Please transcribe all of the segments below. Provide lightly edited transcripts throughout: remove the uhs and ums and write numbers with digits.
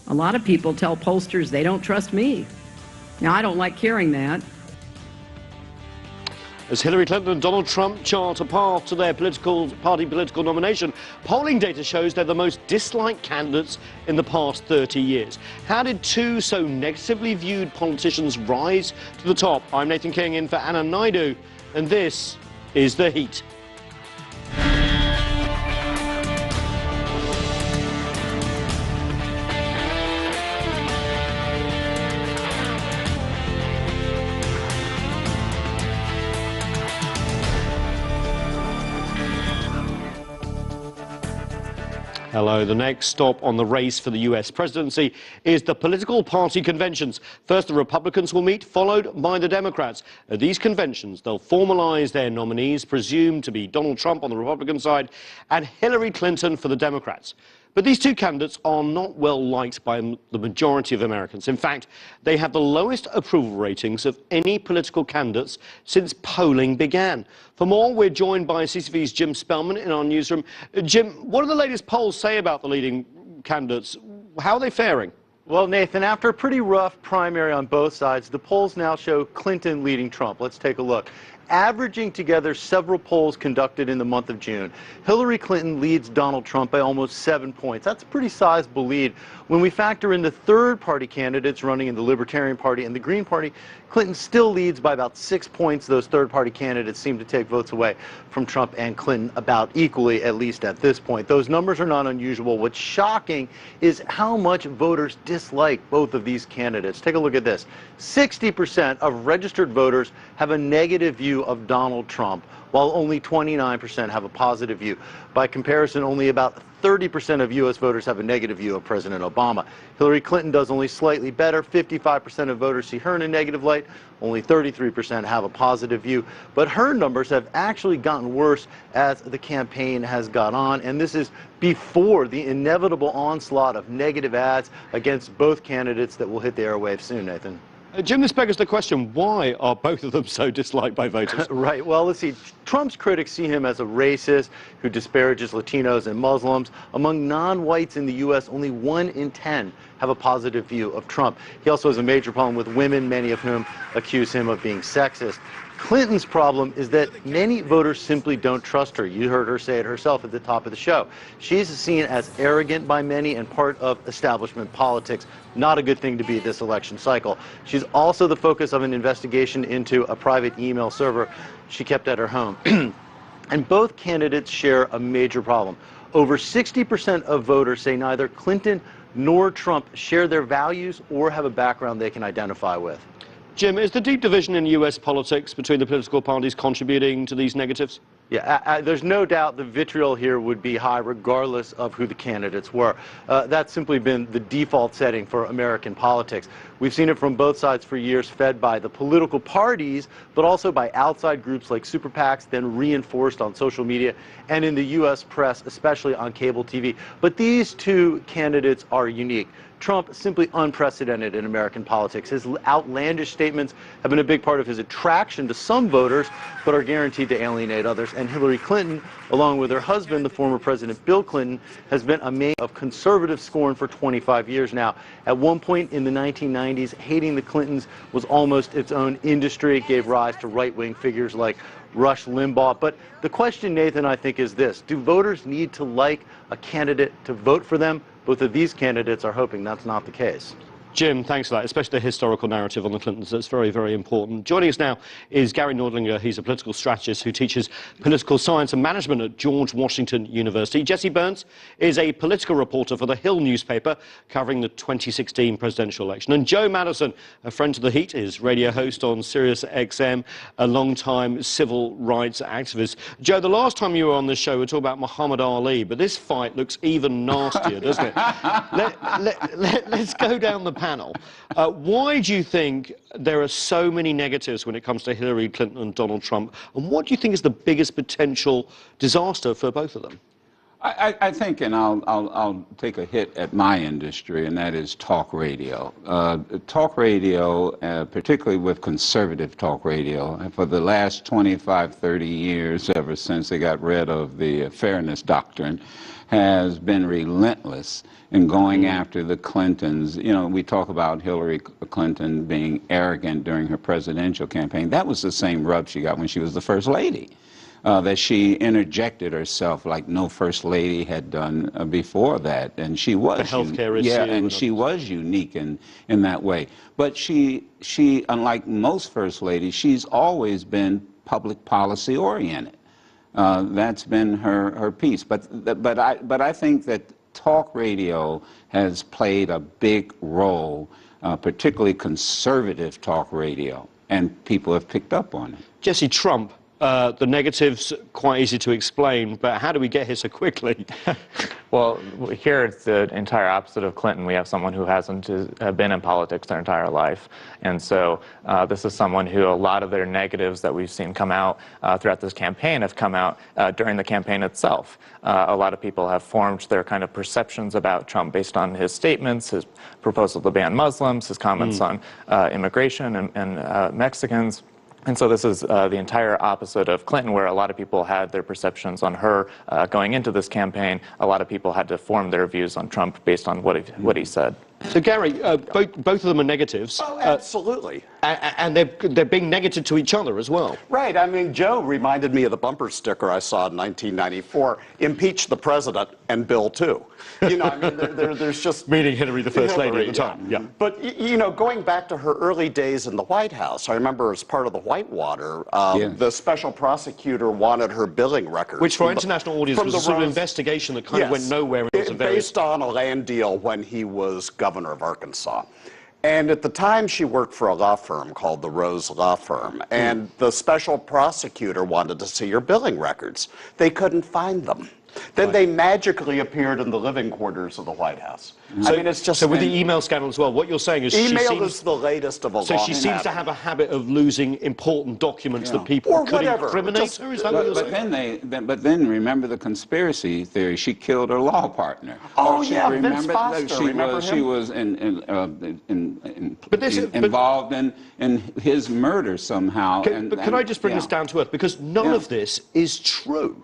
A lot of people tell pollsters they don't trust me. Now, I don't like hearing that. As Hillary Clinton and Donald Trump chart a path to their party political nomination, polling data shows they're the most disliked candidates in the past 30 years. How did two so negatively viewed politicians rise to the top? I'm Nathan King in for Anna Naidu, and this is The Heat. Hello. The next stop on the race for the US presidency is the political party conventions. First, the Republicans will meet, followed by the Democrats. At these conventions, they'll formalize their nominees, presumed to be Donald Trump on the Republican side and Hillary Clinton for the Democrats. But these two candidates are not well liked by the majority of Americans. In fact, they have the lowest approval ratings of any political candidates since polling began. For more, we're joined by CCV's Jim Spellman in our newsroom. Jim, what do the latest polls say about the leading candidates? How are they faring? Well, Nathan, after a pretty rough primary on both sides, the polls now show Clinton leading Trump. Let's take a look. Averaging together several polls conducted in the month of June, Hillary Clinton leads Donald Trump by almost 7 points. That's a pretty sizable lead. When we factor in the third-party candidates running in the Libertarian Party and the Green Party, Clinton still leads by about 6 points. Those third-party candidates seem to take votes away from Trump and Clinton about equally, at least at this point. Those numbers are not unusual. What's shocking is how much voters dislike both of these candidates. Take a look at this. 60% of registered voters have a negative view of Donald Trump, while only 29% have a positive view. By comparison, only about 30% of U.S. voters have a negative view of President Obama. Hillary Clinton does only slightly better. 55% of voters see her in a negative light. Only 33% have a positive view. But her numbers have actually gotten worse as the campaign has gone on, and this is before the inevitable onslaught of negative ads against both candidates that will hit the airwaves soon, Nathan. Jim, this beggars the question, why are both of them so disliked by voters? Right. Well, let's see. Trump's critics see him as a racist who disparages Latinos and Muslims. Among non-whites in the U.S., only 1 in 10 have a positive view of Trump. He also has a major problem with women, many of whom accuse him of being sexist. Clinton's problem is that many voters simply don't trust her. You heard her say it herself at the top of the show. She's seen as arrogant by many and part of establishment politics. Not a good thing to be this election cycle. She's also the focus of an investigation into a private email server she kept at her home. And both candidates share a major problem. Over 60% of voters say neither Clinton nor Trump share their values or have a background they can identify with. Jim, is the deep division in U.S. politics between the political parties contributing to these negatives? Yeah, there's no doubt the vitriol here would be high regardless of who the candidates were. That's simply been the default setting for American politics. We've seen it from both sides for years, fed by the political parties, but also by outside groups like super PACs, then reinforced on social media and in the U.S. press, especially on cable TV. But these two candidates are unique. Trump, simply unprecedented in American politics. His outlandish statements have been a big part of his attraction to some voters, but are guaranteed to alienate others. And Hillary Clinton, along with her husband, the former President Bill Clinton, has been a main of conservative scorn for 25 years now. At one point in the 1990s, hating the Clintons was almost its own industry. It gave rise to right-wing figures like Rush Limbaugh. But the question, Nathan, I think is this. Do voters need to like a candidate to vote for them? Both of these candidates are hoping that's not the case. Jim, thanks for that, especially the historical narrative on the Clintons. That's very, very important. Joining us now is Gary Nordlinger. He's a political strategist who teaches political science and management at George Washington University. Jesse Burns is a political reporter for the Hill newspaper covering the 2016 presidential election. And Joe Madison, a friend to the Heat, is radio host on Sirius XM, a long-time civil rights activist. Joe, the last time you were on this show, we were talking about Muhammad Ali, but this fight looks even nastier, doesn't it? Let's go down the panel. Why do you think there are so many negatives when it comes to Hillary Clinton and Donald Trump? And what do you think is the biggest potential disaster for both of them? I think, and I'll take a hit at my industry, and that is talk radio. Talk radio, particularly with conservative talk radio, and for the last 25, 30 years, ever since they got rid of the fairness doctrine, has been relentless in going after the Clintons. You know, we talk about Hillary Clinton being arrogant during her presidential campaign. That was the same rub she got when she was the first lady. That she interjected herself like no first lady had done before that, and she was the healthcare issue. Yeah, and she was unique in that way. But she, unlike most first ladies, she's always been public policy oriented. That's been her piece. But I think that talk radio has played a big role, particularly conservative talk radio, and people have picked up on it. Jesse, Trump. The negatives, quite easy to explain, but how do we get here so quickly? Well, here it's the entire opposite of Clinton. We have someone who hasn't been in politics their entire life. And so this is someone who a lot of their negatives that we've seen come out throughout this campaign have come out during the campaign itself. A lot of people have formed their kind of perceptions about Trump based on his statements, his proposal to ban Muslims, his comments on immigration and Mexicans. And so this is the entire opposite of Clinton, where a lot of people had their perceptions on her going into this campaign. A lot of people had to form their views on Trump based on what he said. So, Gary, both of them are negatives. Oh, absolutely. And they're being negative to each other as well. Right. I mean, Joe reminded me of the bumper sticker I saw in 1994, impeach the president and Bill too. You know, I mean, there's just... Meaning Hillary, the First Lady at the time. Yeah. But, you know, going back to her early days in the White House, I remember as part of the Whitewater, the special prosecutor wanted her billing records. Which, for international audience, was a sort of investigation that kind of went nowhere. Based on a land deal when he was governor of Arkansas. And at the time, she worked for a law firm called the Rose Law Firm, and the special prosecutor wanted to see her billing records. They couldn't find them. Then they magically appeared in the living quarters of the White House. So, I mean, it's just... So with the email scandal as well, what you're saying is email is the latest of a So she seems to have a habit of losing important documents that people could incriminate her? Is that what you're saying? But then remember the conspiracy theory. She killed her law partner. Oh, yeah, Vince Foster. Remember him? She was involved in his murder somehow. But can I just bring this down to earth? Because none of this is true.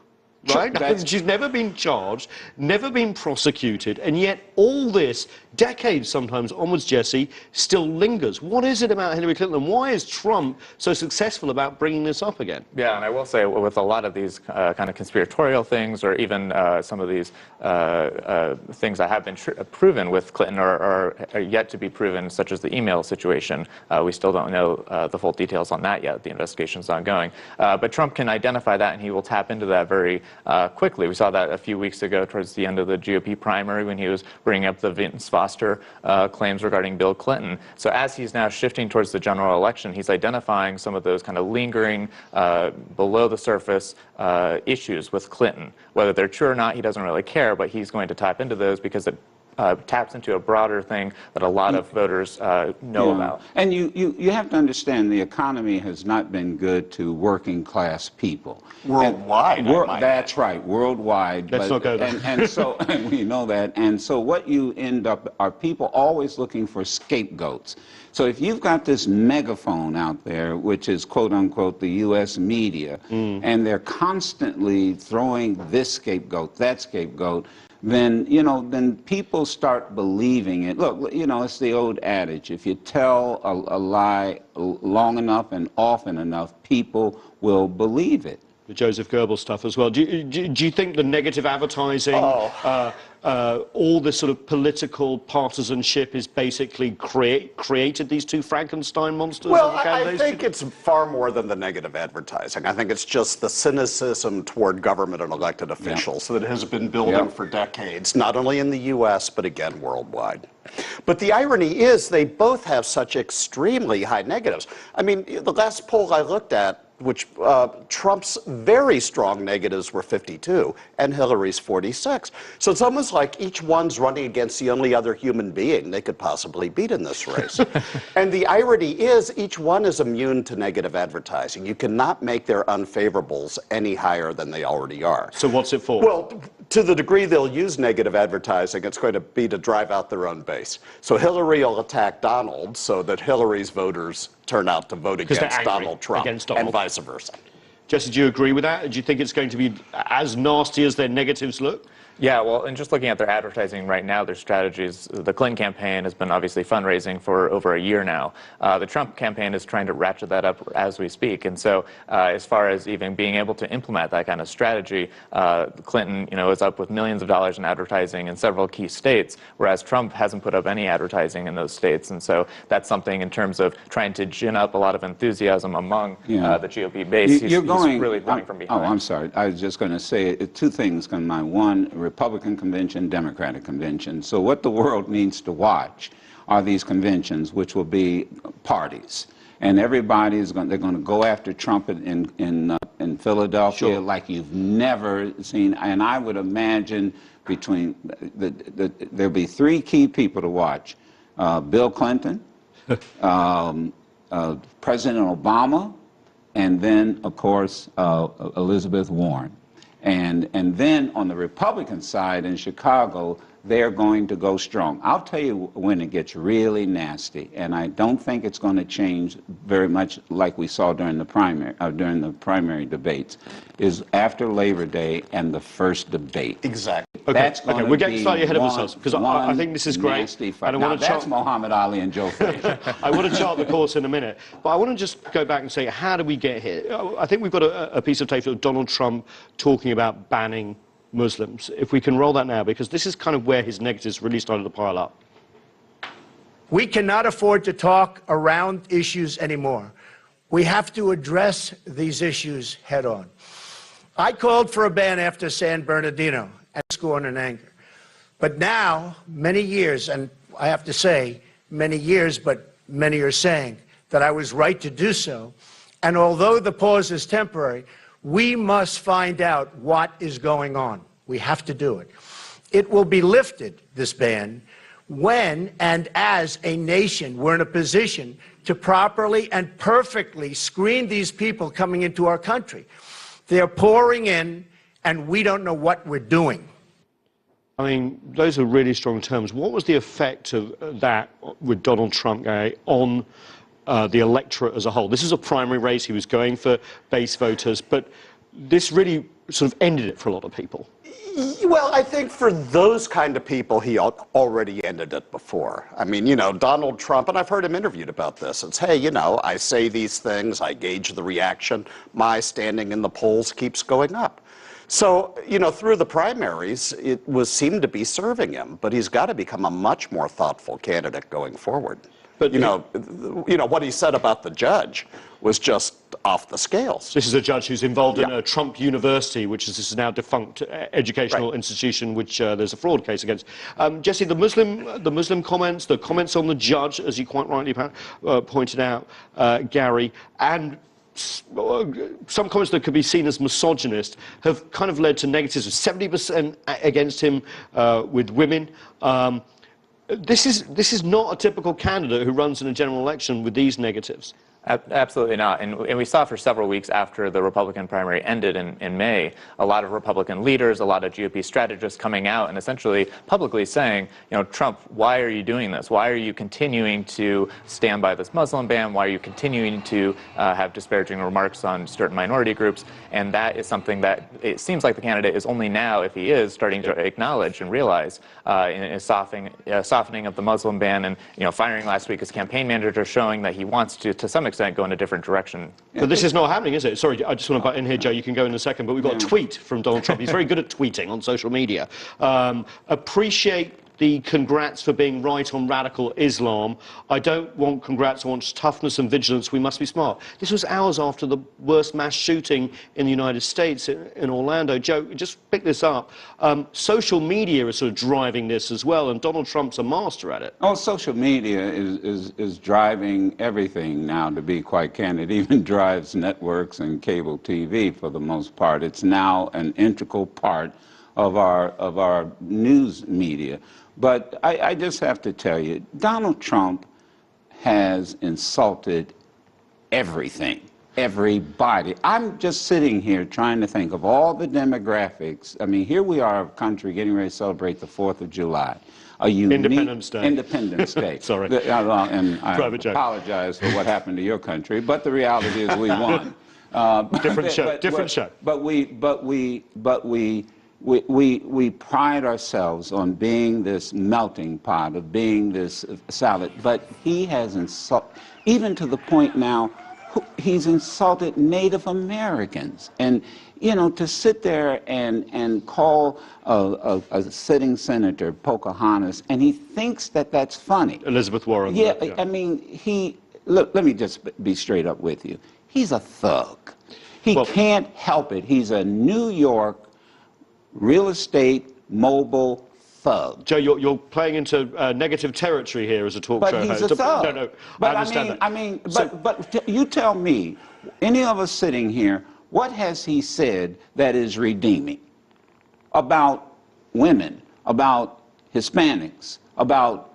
Right? She's never been charged, never been prosecuted, and yet all this, decades sometimes onwards, Jesse, still lingers. What is it about Hillary Clinton, and why is Trump so successful about bringing this up again? Yeah, and I will say with a lot of these kind of conspiratorial things, or even some of these things that have been proven with Clinton are yet to be proven, such as the email situation. We still don't know the full details on that yet. The investigation's ongoing. But Trump can identify that, and he will tap into that very quickly. We saw that a few weeks ago towards the end of the GOP primary when he was bringing up the Vince Foster claims regarding Bill Clinton. So as he's now shifting towards the general election, he's identifying some of those kind of lingering below the surface issues with Clinton. Whether they're true or not, he doesn't really care, but he's going to tap into those because it taps into a broader thing that a lot of voters know about. And you have to understand the economy has not been good to working class people. Worldwide, that's right, worldwide. Let's not go there. And so and we know that. And so what you end up are people always looking for scapegoats. So if you've got this megaphone out there, which is quote unquote the U.S. media, and they're constantly throwing this scapegoat, that scapegoat, then, you know, then people start believing it. Look, you know, it's the old adage, if you tell a lie long enough and often enough, people will believe it. The Joseph Goebbels stuff as well. Do you think the negative advertising, all this sort of political partisanship is basically created these two Frankenstein monsters? Well, I think it's far more than the negative advertising. I think it's just the cynicism toward government and elected officials that has been building for decades, not only in the U.S., but again, worldwide. But the irony is they both have such extremely high negatives. I mean, the last poll I looked at, which Trump's very strong negatives were 52 and Hillary's 46. So it's almost like each one's running against the only other human being they could possibly beat in this race. And the irony is each one is immune to negative advertising. You cannot make their unfavorables any higher than they already are. So what's it for? Well, to the degree they'll use negative advertising, it's going to be to drive out their own base. So Hillary will attack Donald so that Hillary's voters turn out to vote against Donald Trump and vice versa. Jesse, do you agree with that? Do you think it's going to be as nasty as their negatives look? Yeah, well, and just looking at their advertising right now, their strategies, the Clinton campaign has been obviously fundraising for over a year now. The Trump campaign is trying to ratchet that up as we speak. And so as far as even being able to implement that kind of strategy, Clinton, is up with millions of dollars in advertising in several key states, whereas Trump hasn't put up any advertising in those states. And so that's something in terms of trying to gin up a lot of enthusiasm among the GOP base. He's really playing from behind. Oh, I'm sorry. I was just going to say two things come to mind. One, Republican convention, Democratic convention. So what the world needs to watch are these conventions, which will be parties. And everybody is they're going to go after Trump in Philadelphia like you've never seen. And I would imagine there'll be three key people to watch. Bill Clinton, President Obama, and then, of course, Elizabeth Warren. And then on the Republican side in Chicago, they're going to go strong. I'll tell you when it gets really nasty, and I don't think it's going to change very much like we saw during the primary debates, is after Labor Day and the first debate. Exactly. Okay, we're getting slightly ahead of ourselves because I think this is great. And that's Muhammad Ali and Joe Frazier. I want to chart the course in a minute, but I want to just go back and say, how do we get here? I think we've got a piece of tape of Donald Trump talking about banning Muslims. If we can roll that now, because this is kind of where his negatives really started to pile up. We cannot afford to talk around issues anymore. We have to address these issues head on. I called for a ban after San Bernardino at scorn and anger. But now, many years, and I have to say, many years, but many are saying that I was right to do so. And although the pause is temporary, we must find out what is going on. We have to do it. It will be lifted, this ban, when and as a nation we're in a position to properly and perfectly screen these people coming into our country. They're pouring in, and we don't know what we're doing. I mean, those are really strong terms. What was the effect of that with Donald Trump on the electorate as a whole? This is a primary race. He was going for base voters, but this really sort of ended it for a lot of people. Well, I think for those kind of people, he already ended it before. I mean, Donald Trump, and I've heard him interviewed about this. It's, hey, I say these things, I gauge the reaction. My standing in the polls keeps going up. So, through the primaries, it seemed to be serving him, but he's got to become a much more thoughtful candidate going forward. But what he said about the judge was just off the scales. This is a judge who's involved in a Trump University, which is this now defunct educational institution, which there's a fraud case against. Jesse, the Muslim comments, the comments on the judge, as you quite rightly pointed out, Gary, and some comments that could be seen as misogynist have kind of led to negatives of 70% against him with women. This is not a typical candidate who runs in a general election with these negatives. Absolutely not. And we saw for several weeks after the Republican primary ended in May, a lot of Republican leaders, a lot of GOP strategists coming out and essentially publicly saying, Trump, why are you doing this? Why are you continuing to stand by this Muslim ban? Why are you continuing to have disparaging remarks on certain minority groups? And that is something that it seems like the candidate is only now, if he is, starting to acknowledge and realize in a softening of the Muslim ban and firing last week his campaign manager, showing that he wants to some extent go in a different direction. But this is not happening, is it? Sorry, I just want to butt in here, Joe. You can go in a second. But we've got a tweet from Donald Trump. He's very good at tweeting on social media. Appreciate the congrats for being right on radical Islam. I don't want congrats, I want toughness and vigilance. We must be smart. This was hours after the worst mass shooting in the United States in Orlando. Joe, just pick this up. Social media is sort of driving this as well, and Donald Trump's a master at it. Oh, social media is driving everything now, to be quite candid. It even drives networks and cable TV for the most part. It's now an integral part of our news media. But I just have to tell you, Donald Trump has insulted everything, everybody. I'm just sitting here trying to think of all the demographics. I mean, here we are, a country getting ready to celebrate the 4th of July. A unique Independence Day. Independence Day. Sorry. And I apologize for what happened to your country, but the reality is we won. Different show. Different show. But we pride ourselves on being this melting pot, of being this salad. But he has insulted, even to the point now, he's insulted Native Americans. And, you know, to sit there and call a sitting senator Pocahontas, and he thinks that that's funny. Elizabeth Warren. Yeah, I mean, look, let me just be straight up with you. He's a thug. He can't help it. He's a New York real estate mogul thug. Joe, you're playing into negative territory here as a talk show host. But he's a thug. No, but I understand that. But you tell me, any of us sitting here, what has he said that is redeeming about women, about Hispanics, about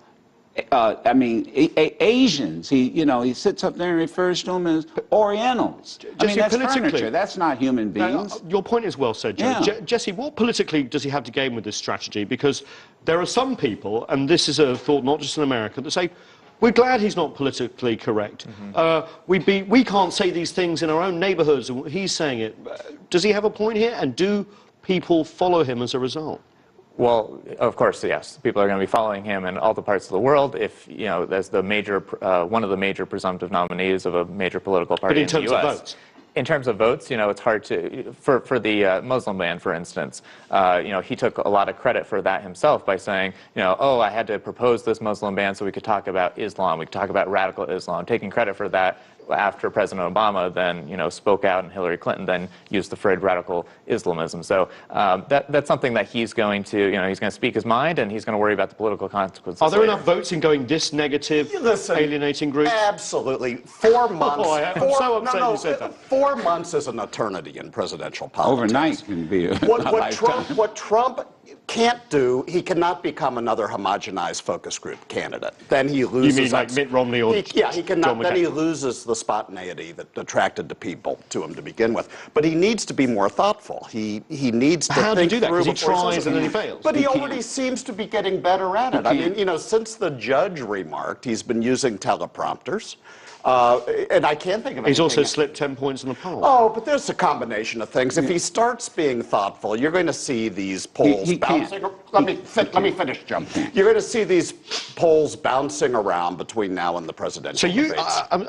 Asians? He sits up there and refers to them as Orientals. I mean, that's furniture. That's not human beings. Your point is well said, Joe. Yeah. Jesse, what politically does he have to gain with this strategy? Because there are some people, and this is a thought not just in America, that say, we're glad he's not politically correct. Mm-hmm. We can't say these things in our own neighborhoods, and he's saying it. Does he have a point here, and do people follow him as a result? Well, of course, yes. People are going to be following him in all the parts of the world if, you know, as the major, one of the major presumptive nominees of a major political party in the U.S. But in terms of votes? In terms of votes, you know, it's hard to, for the Muslim ban, for instance, you know, he took a lot of credit for that himself by saying, you know, oh, I had to propose this Muslim ban so we could talk about Islam, we could talk about radical Islam, taking credit for that after President Obama then, you know, spoke out and Hillary Clinton then used the phrase radical Islamism. So that's something that he's going to, you know, he's going to speak his mind and he's going to worry about the political consequences. Are there later. enough votes in going this negative, alienating group? Absolutely. 4 months. Oh, I'm so upset you said that. 4 months is an eternity in presidential politics. Overnight can be a What Trump can't do, he cannot become another homogenized focus group candidate. Then he loses. You mean like Mitt Romney or he cannot. John McCain? Then he loses the spontaneity that attracted to him to begin with. But he needs to be more thoughtful. He needs to How do you think do that? through Because he before tries and then he fails. But he already seems to be getting better at it. I mean, you know, since the judge remarked, he's been using teleprompters. And I can't think of anything. He's also slipped 10 points in the poll. Oh, but there's a combination of things. If he starts being thoughtful, you're going to see these polls bouncing. Let me finish, Jim. You're going to see these polls bouncing around between now and the presidential debates. I'm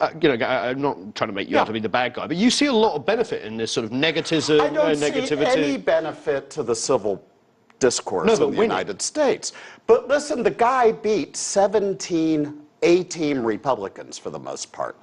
not trying to make you out to be the bad guy, but you see a lot of benefit in this sort of negativism, I don't negativity. see any benefit to the civil discourse in the United States. But listen, the guy beat 17 A-team Republicans for the most part.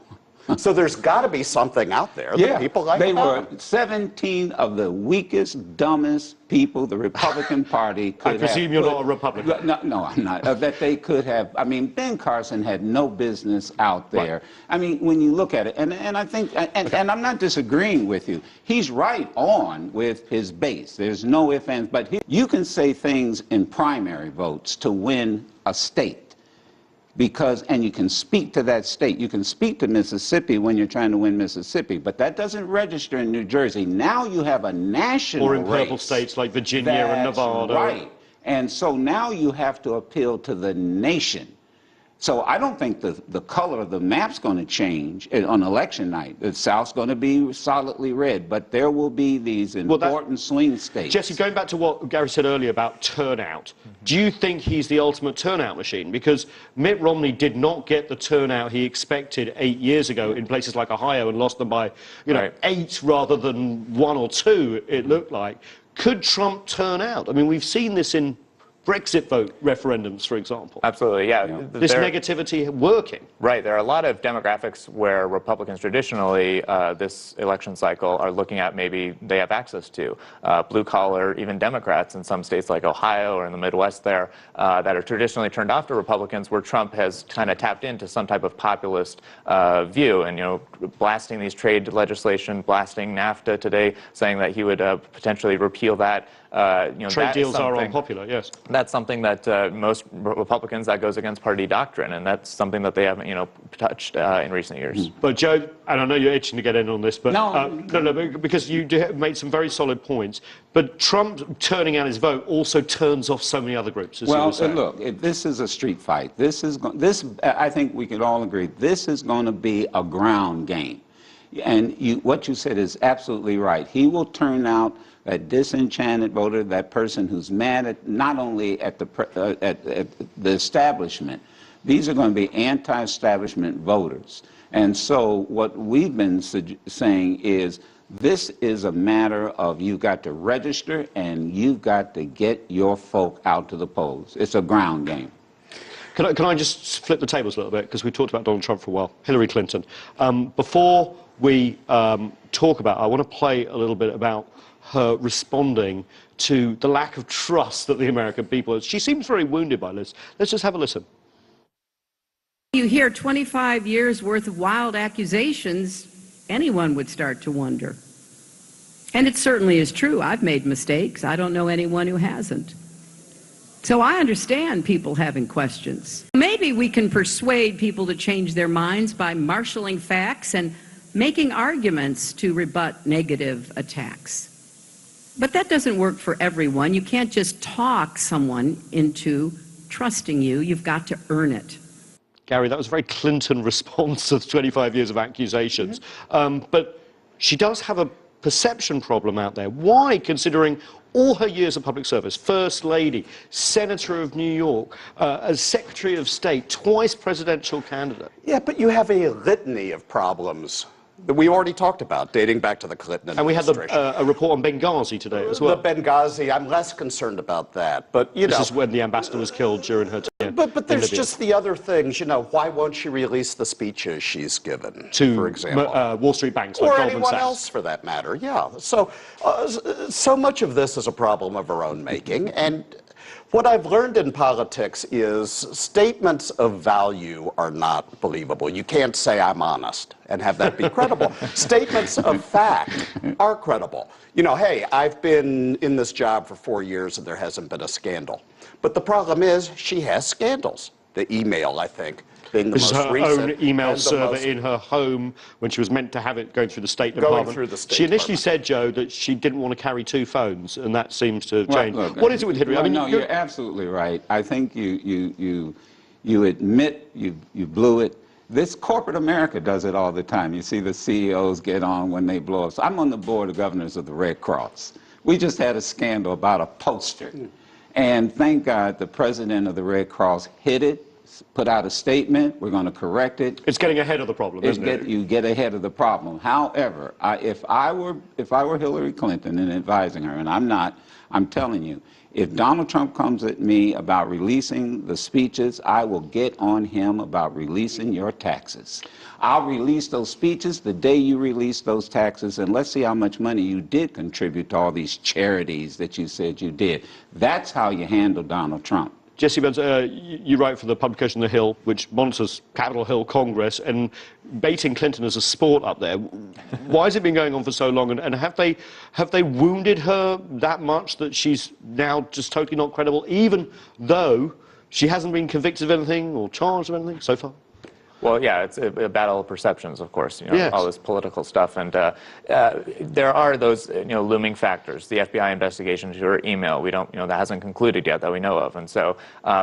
So there's got to be something out there that people like they about were 17 of the weakest, dumbest people the Republican Party could have. I presume you're not a Republican. No, I'm not. That they could have. I mean, Ben Carson had no business out there. Right. I mean, when you look at it, and I think, and I'm not disagreeing with you. He's right on with his base. There's no ifs, ands, but you can say things in primary votes to win a state. And you can speak to that state. You can speak to Mississippi when you're trying to win Mississippi, but that doesn't register in New Jersey. Now you have a national race. Or in purple race. States like Virginia and Nevada. Right. And so now you have to appeal to the nation. So I don't think the color of the map's going to change on election night. The South's going to be solidly red, but there will be these important swing states. Jesse, going back to what Gary said earlier about turnout, do you think he's the ultimate turnout machine? Because Mitt Romney did not get the turnout he expected 8 years ago in places like Ohio and lost them by, 8 rather than 1 or 2, it looked like. Could Trump turn out? I mean, we've seen this in Brexit vote referendums, for example. Absolutely, yeah. This negativity working. Right. There are a lot of demographics where Republicans traditionally, this election cycle, are looking at maybe they have access to. Blue-collar, even Democrats in some states like Ohio or in the Midwest there, that are traditionally turned off to Republicans, where Trump has kind of tapped into some type of populist view and, blasting these trade legislation, blasting NAFTA today, saying that he would potentially repeal that. Trade deals are unpopular, yes. That's something that most Republicans, that goes against party doctrine, and that's something that they haven't, touched in recent years. But Joe, and I know you're itching to get in on this, but no, because you made some very solid points. But Trump turning out his vote also turns off so many other groups. Well, look, this is a street fight. I think we can all agree, this is going to be a ground game. And what you said is absolutely right. He will turn out that disenchanted voter, that person who's mad at not only at the establishment. These are going to be anti-establishment voters. And so what we've been saying is this is a matter of you've got to register and you've got to get your folk out to the polls. It's a ground game. Can I just flip the tables a little bit, because we talked about Donald Trump for a while, Hillary Clinton. Before we talk about, I want to play a little bit about her responding to the lack of trust that the American people has. She seems very wounded by this. Let's just have a listen. You hear 25 years worth of wild accusations, anyone would start to wonder. And it certainly is true. I've made mistakes. I don't know anyone who hasn't. So I understand people having questions. Maybe we can persuade people to change their minds by marshaling facts and making arguments to rebut negative attacks. But that doesn't work for everyone. You can't just talk someone into trusting you. You've got to earn it. Gary, that was a very Clinton response to the 25 years of accusations. But she does have a perception problem out there. Why, considering all her years of public service, First Lady, Senator of New York, as Secretary of State, twice presidential candidate? Yeah, but you have a litany of problems that we already talked about, dating back to the Clinton administration. And we had a report on Benghazi today as well. The Benghazi, I'm less concerned about that. But, This is when the ambassador was killed during her tenure. But there's just the other things, why won't she release the speeches she's given, for example? Wall Street banks like or Goldman anyone Sachs. else, for that matter, yeah. So, so much of this is a problem of her own making. And what I've learned in politics is statements of value are not believable. You can't say I'm honest and have that be credible. Statements of fact are credible. Hey, I've been in this job for 4 years and there hasn't been a scandal. But the problem is she has scandals. The email, I think, being the most recent. Her own email server in her home when she was meant to have it going through the State Department. Going through the State She initially Department. said, Joe, that she didn't want to carry 2 phones, and that seems to have changed. Look, What is it with Hillary? Well, no, you're absolutely right. I think you admit you blew it. This corporate America does it all the time. You see the CEOs get on when they blow up. So I'm on the board of governors of the Red Cross. We just had a scandal about a poster. And thank God the president of the Red Cross hit it, put out a statement, we're going to correct it. It's getting ahead of the problem, isn't it? You get ahead of the problem. However, if I were Hillary Clinton and advising her, and I'm not, I'm telling you, if Donald Trump comes at me about releasing the speeches, I will get on him about releasing your taxes. I'll release those speeches the day you release those taxes, and let's see how much money you did contribute to all these charities that you said you did. That's how you handle Donald Trump. Jesse Burns, you write for the publication The Hill, which monitors Capitol Hill Congress, and baiting Clinton as a sport up there. Why has it been going on for so long? And have they wounded her that much that she's now just totally not credible, even though she hasn't been convicted of anything or charged of anything so far? Well, yeah, it's a battle of perceptions, of course, Yes. all this political stuff. And there are those, looming factors. The FBI investigation to her email, we don't, that hasn't concluded yet that we know of. And so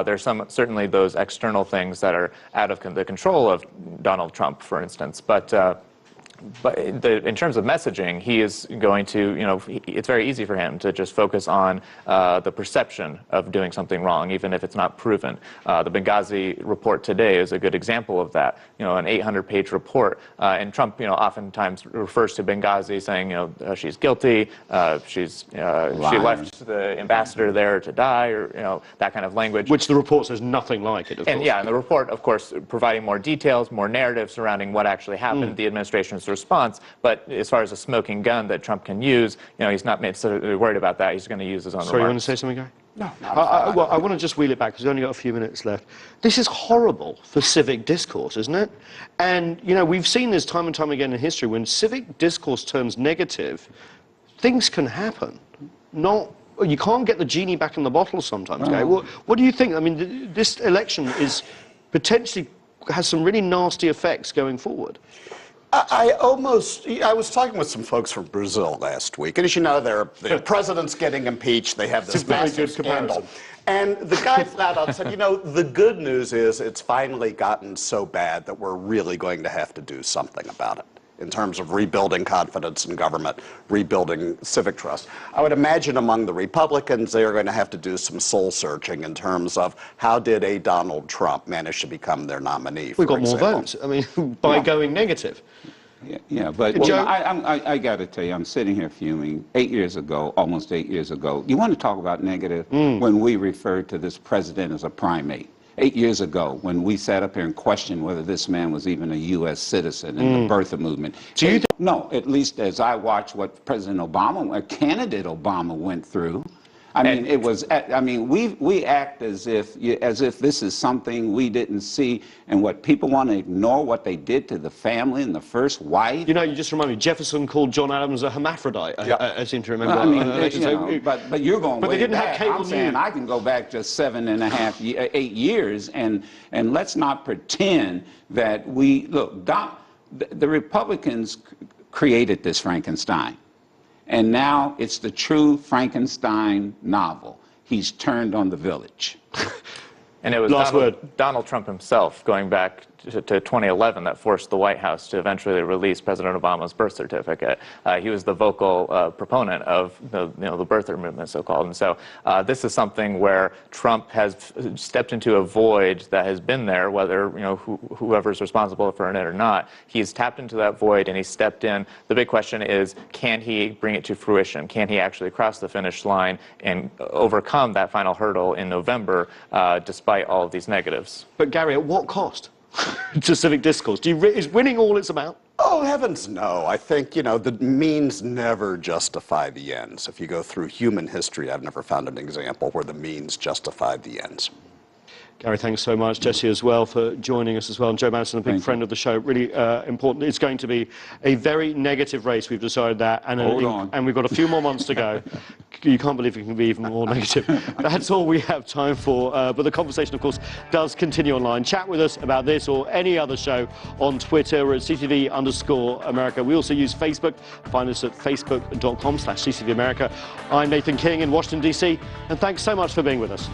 there's certainly those external things that are out of the control of Donald Trump, for instance. But But in terms of messaging, he is going to, it's very easy for him to just focus on the perception of doing something wrong, even if it's not proven. The Benghazi report today is a good example of that. An 800-page report, and Trump, oftentimes refers to Benghazi saying, she's guilty, she left the ambassador there to die, or that kind of language. Which the report says nothing like it, of course. And yeah, and the report, of course, providing more details, more narrative surrounding what actually happened, the administration's response. But as far as a smoking gun that Trump can use, he's not so worried about that. He's going to use his own Sorry, you want remarks. to say something, Gary? No. Well, I want to just wheel it back because we've only got a few minutes left. This is horrible for civic discourse, isn't it? And, we've seen this time and time again in history. When civic discourse turns negative, things can happen. You can't get the genie back in the bottle sometimes, Gary. What do you think? I mean, this election is potentially has some really nasty effects going forward. I was talking with some folks from Brazil last week, and as you know, their president's getting impeached. They have this massive scandal. And the guy flat out said, the good news is it's finally gotten so bad that we're really going to have to do something about it in terms of rebuilding confidence in government, rebuilding civic trust. I would imagine among the Republicans, they are going to have to do some soul searching in terms of how did a Donald Trump manage to become their nominee, for We got more example. votes, I mean, by going negative. Yeah, but I got to tell you, I'm sitting here fuming. 8 years ago, almost 8 years ago, you want to talk about negative? When we referred to this president as a primate. 8 years ago, when we sat up here and questioned whether this man was even a U.S. citizen in the birther movement. No, at least as I watched what President Obama, candidate Obama went through. I mean, it was. I mean, we act as if this is something we didn't see, and what people want to ignore what they did to the family and the first wife. You just remind me. Jefferson called John Adams a hermaphrodite. I seem to remember. Well, I mean, but you're going. But way they didn't back. have cable I'm saying I can go back just 7.5, 8 years, and let's not pretend that we look. The Republicans created this Frankenstein. And now it's the true Frankenstein novel. He's turned on the village. And it was Donald Trump himself, going back to 2011, that forced the White House to eventually release President Obama's birth certificate. He was the vocal proponent of the birther movement, so-called. And so this is something where Trump has stepped into a void that has been there, whether whoever's responsible for it or not. He's tapped into that void and he stepped in. The big question is, can he bring it to fruition? Can he actually cross the finish line and overcome that final hurdle in November, despite all of these negatives? But Gary, at what cost to civic discourse? Is winning all it's about? Oh, heavens no. I think, the means never justify the ends. If you go through human history, I've never found an example where the means justified the ends. Gary, thanks so much. Jesse as well for joining us as well. And Joe Madison, a big friend of the show. Really important. It's going to be a very negative race. We've decided that. And we've got a few more months to go. You can't believe it can be even more negative. That's all we have time for. But the conversation, of course, does continue online. Chat with us about this or any other show on Twitter or at CTV_America. We also use Facebook. Find us at facebook.com/CTV America. I'm Nathan King in Washington, D.C. And thanks so much for being with us.